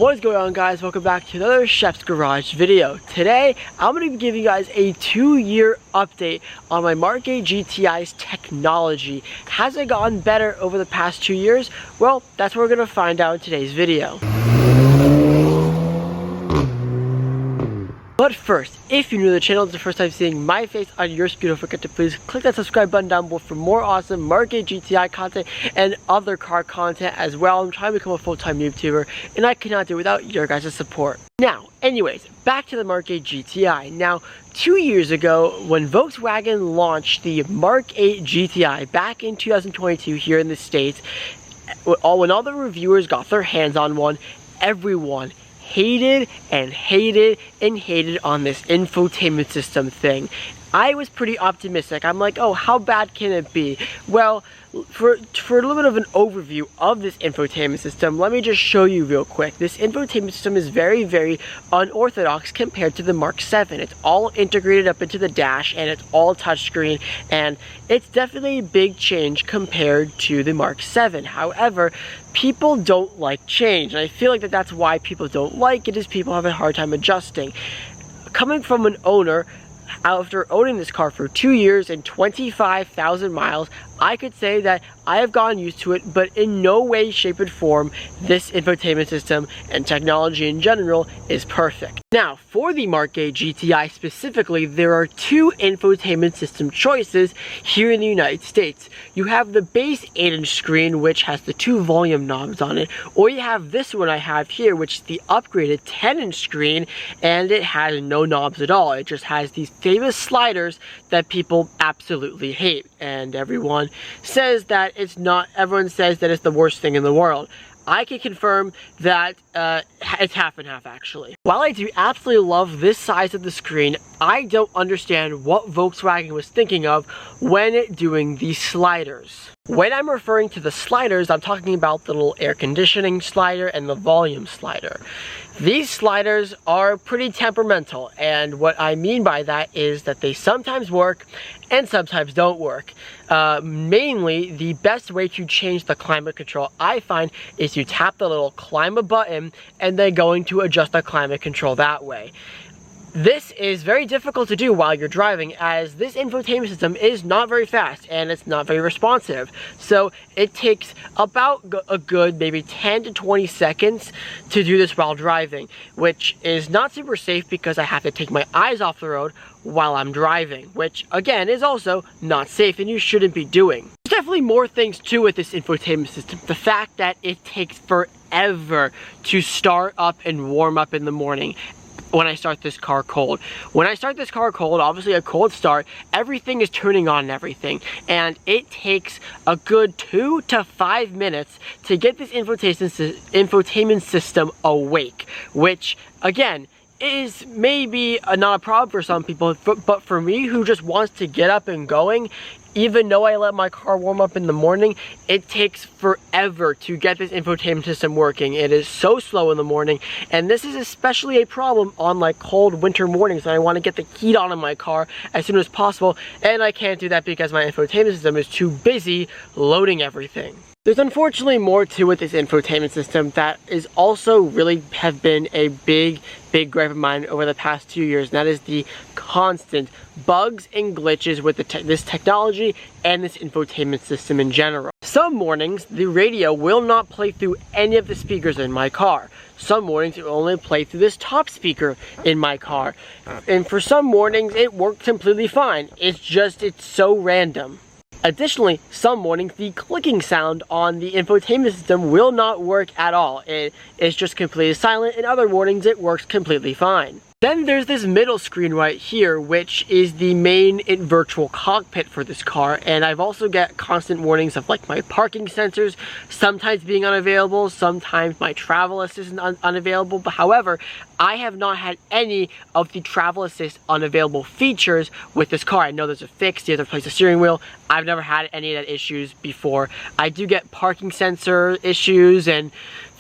What is going on, guys? Welcome back to another Chef's Garage video. Today I'm going to be giving you guys a 2-year update on my Mark 8 GTI's technology. Has it gotten better over the past 2 years? Well, that's what we're going to find out in today's video. But first, if you're new to the channel, it's the first time seeing my face on your screen, don't forget to please click that subscribe button down below for more awesome Mark 8 GTI content and other car content as well. I'm trying to become a full-time YouTuber, and I cannot do it without your guys' support. Now, anyways, back to the Mark 8 GTI. Now, 2 years ago, when Volkswagen launched the Mark 8 GTI back in 2022 here in the States, when all the reviewers got their hands on one, everyone hated on this infotainment system thing. I was pretty optimistic. I'm like, oh, how bad can it be? Well, for a little bit of an overview of this infotainment system, let me just show you real quick. This infotainment system is very unorthodox compared to the Mark 7. It's all integrated up into the dash, and it's all touchscreen, and it's definitely a big change compared to the Mark 7. However, people don't like change, and I feel like that's why people don't like it, is people have a hard time adjusting. Coming from an owner, after owning this car for 2 years and 25,000 miles, I could say that I have gotten used to it, but in no way, shape, or form, this infotainment system and technology in general is perfect. Now, for the Mark 8 GTI specifically, there are 2 infotainment system choices here in the United States. You have the base 8-inch screen, which has the 2 volume knobs on it, or you have this one I have here, which is the upgraded 10-inch screen, and it has no knobs at all. It just has these famous sliders that people absolutely hate, and everyone says that it's not. Everyone says that it's the worst thing in the world. I can confirm that it's half and half, actually. While I do absolutely love this size of the screen, I don't understand what Volkswagen was thinking of when doing these sliders. When I'm referring to the sliders, I'm talking about the little air conditioning slider and the volume slider. These sliders are pretty temperamental, and what I mean by that is that they sometimes work and sometimes don't work. Mainly, the best way to change the climate control, I find, is to tap the little climate button and then going to adjust the climate control that way. This is very difficult to do while you're driving, as this infotainment system is not very fast and it's not very responsive. So it takes about a good maybe 10 to 20 seconds to do this while driving, which is not super safe because I have to take my eyes off the road while I'm driving, which again is also not safe and you shouldn't be doing. There's definitely more things too with this infotainment system. The fact that it takes forever to start up and warm up in the morning when I start this car cold. When I start this car cold, obviously a cold start, everything is turning on and everything, and it takes a good 2 to 5 minutes to get this infotainment system awake, which again is maybe not a problem for some people, but for me, who just wants to get up and going, even though I let my car warm up in the morning, it takes forever to get this infotainment system working. It is so slow in the morning, and this is especially a problem on like cold winter mornings when I want to get the heat on in my car as soon as possible, and I can't do that because my infotainment system is too busy loading everything. There's unfortunately more to it, this infotainment system, that is also really have been a big gripe of mine over the past 2 years, and that is the constant bugs and glitches with this technology and this infotainment system in general. Some mornings, the radio will not play through any of the speakers in my car. Some mornings, it will only play through this top speaker in my car. And for some mornings, it worked completely fine. It's so random. Additionally, some mornings the clicking sound on the infotainment system will not work at all. It's just completely silent, and other mornings it works completely fine. Then there's this middle screen right here, which is the main virtual cockpit for this car, and I've also got constant warnings of like my parking sensors sometimes being unavailable, sometimes my travel assist unavailable. But however, I have not had any of the travel assist unavailable features with this car. I know there's a fix, you have to replace the steering wheel. I've never had any of that issues before. I do get parking sensor issues and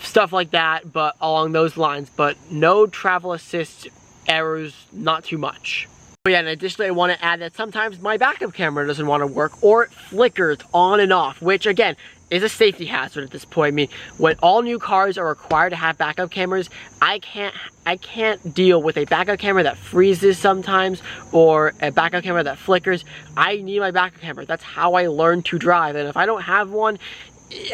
stuff like that, but along those lines, but no travel assist errors, not too much. But yeah, and additionally I want to add that sometimes my backup camera doesn't want to work, or it flickers on and off, which again, is a safety hazard at this point. I mean, when all new cars are required to have backup cameras, I can't deal with a backup camera that freezes sometimes, or a backup camera that flickers. I need my backup camera. That's how I learned to drive, and if I don't have one,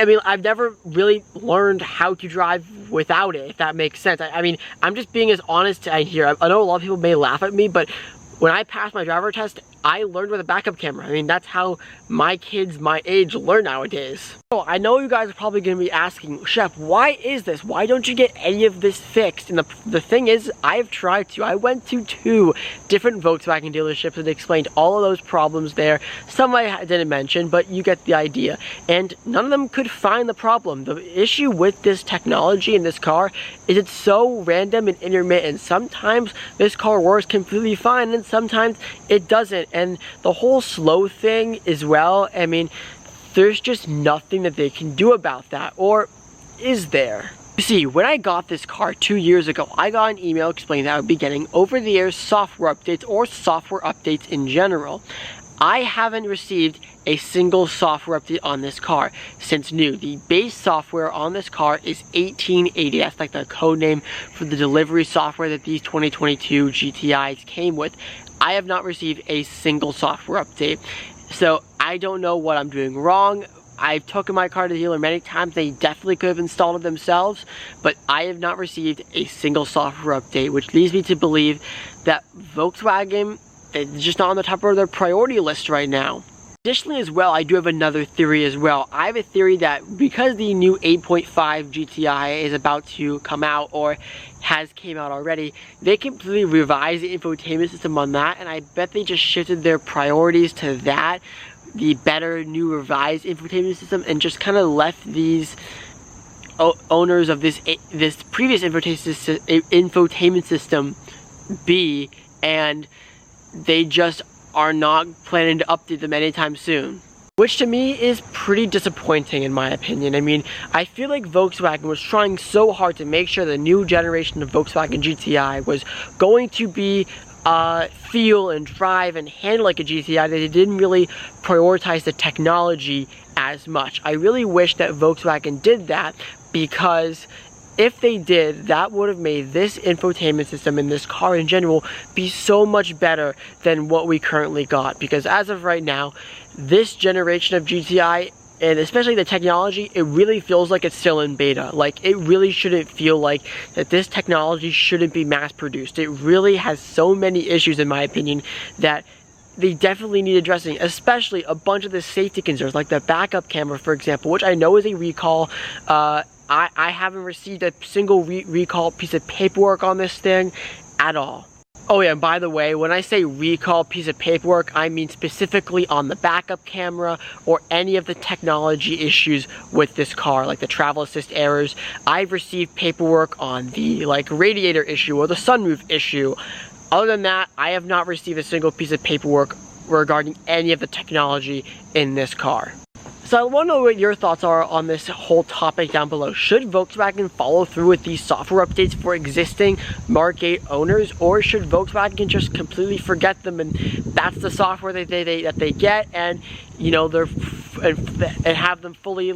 I mean, I've never really learned how to drive without it, if that makes sense. I mean, I'm just being as honest here. I know a lot of people may laugh at me, but when I passed my driver test, I learned with a backup camera. I mean, that's how my kids my age learn nowadays. So I know you guys are probably going to be asking, Chef, why is this? Why don't you get any of this fixed? And the thing is, I've tried to. I went to 2 different Volkswagen dealerships and explained all of those problems there. Some I didn't mention, but you get the idea. And none of them could find the problem. The issue with this technology in this car is it's so random and intermittent. Sometimes this car works completely fine, and sometimes it doesn't. And the whole slow thing as well, I mean, there's just nothing that they can do about that. Or is there? You see, when I got this car 2 years ago, I got an email explaining that I would be getting over-the-air software updates, or software updates in general. I haven't received a single software update on this car since new. The base software on this car is 1880. That's like the code name for the delivery software that these 2022 GTIs came with. I have not received a single software update. So I don't know what I'm doing wrong. I've taken my car to the dealer many times. They definitely could have installed it themselves, but I have not received a single software update, which leads me to believe that Volkswagen is just not on the top of their priority list right now. Additionally as well, I do have another theory as well. I have a theory that because the new 8.5 GTI is about to come out, or has came out already, they completely revised the infotainment system on that, and I bet they just shifted their priorities to that, the better new revised infotainment system, and just kind of left these owners of this previous infotainment system be, and they just are not planning to update them anytime soon. Which to me is pretty disappointing in my opinion. I mean, I feel like Volkswagen was trying so hard to make sure the new generation of Volkswagen GTI was going to be feel and drive and handle like a GTI, that they didn't really prioritize the technology as much. I really wish that Volkswagen did that, because if they did, that would have made this infotainment system and this car in general be so much better than what we currently got. Because as of right now, this generation of GTI, and especially the technology, it really feels like it's still in beta. Like, it really shouldn't feel like that this technology shouldn't be mass produced. It really has so many issues, in my opinion, that they definitely need addressing, especially a bunch of the safety concerns, like the backup camera, for example, which I know is a recall. I haven't received a single recall piece of paperwork on this thing at all. Oh yeah, and by the way, when I say recall piece of paperwork, I mean specifically on the backup camera or any of the technology issues with this car, like the travel assist errors. I've received paperwork on the radiator issue or the sunroof issue. Other than that, I have not received a single piece of paperwork regarding any of the technology in this car. So I want to know what your thoughts are on this whole topic down below. Should Volkswagen follow through with these software updates for existing Mark 8 owners, or should Volkswagen just completely forget them and that's the software that they get, and you know, and have them fully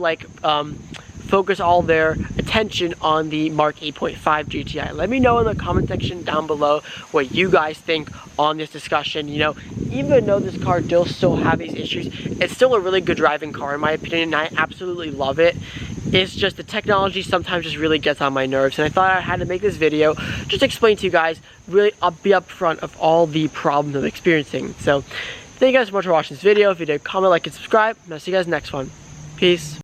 focus all their attention on the Mark 8.5 GTI. Let me know in the comment section down below what you guys think on this discussion. You know, even though this car does still have these issues, it's still a really good driving car in my opinion, and I absolutely love it. It's just the technology sometimes just really gets on my nerves, and I thought I had to make this video just to explain to you guys, really be upfront of all the problems I'm experiencing. So thank you guys so much for watching this video. If you did, comment, like, and subscribe, and I'll see you guys next one. Peace.